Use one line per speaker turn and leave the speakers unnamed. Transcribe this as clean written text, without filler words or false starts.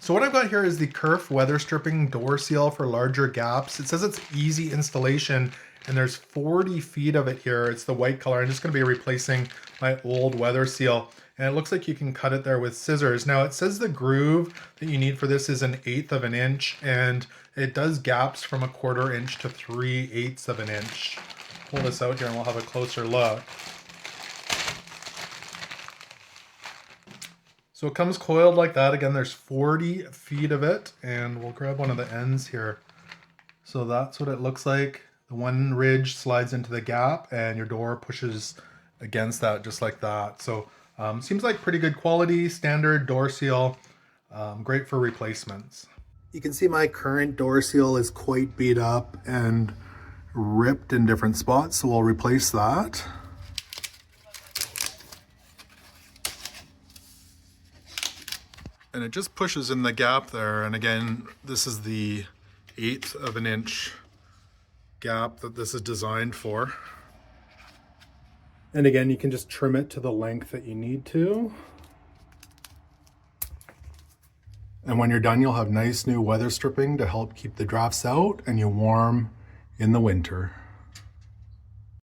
So what I've got here is the Kerf weather stripping door seal for larger gaps. It says it's easy installation and there's 40 feet of it here. It's the white color. I'm just going to be replacing my old weather seal. And it looks like you can cut it there with scissors. Now it says the groove that you need for this is 1/8 of an inch, and it does gaps from 1/4 inch to 3/8 of an inch. Pull this out here and we'll have a closer look. So it comes coiled like that. Again, there's 40 feet of it, and we'll grab one of the ends here. So that's what it looks like. The one ridge slides into the gap and your door pushes against that just like that. So seems like pretty good quality, standard door seal, great for replacements. You can see my current door seal is quite beat up and ripped in different spots, so we'll replace that. And it just pushes in the gap there. And again, this is the 1/8 of an inch gap that this is designed for. And again, you can just trim it to the length that you need to. And when you're done, you'll have nice new weather stripping to help keep the drafts out and you warm in the winter.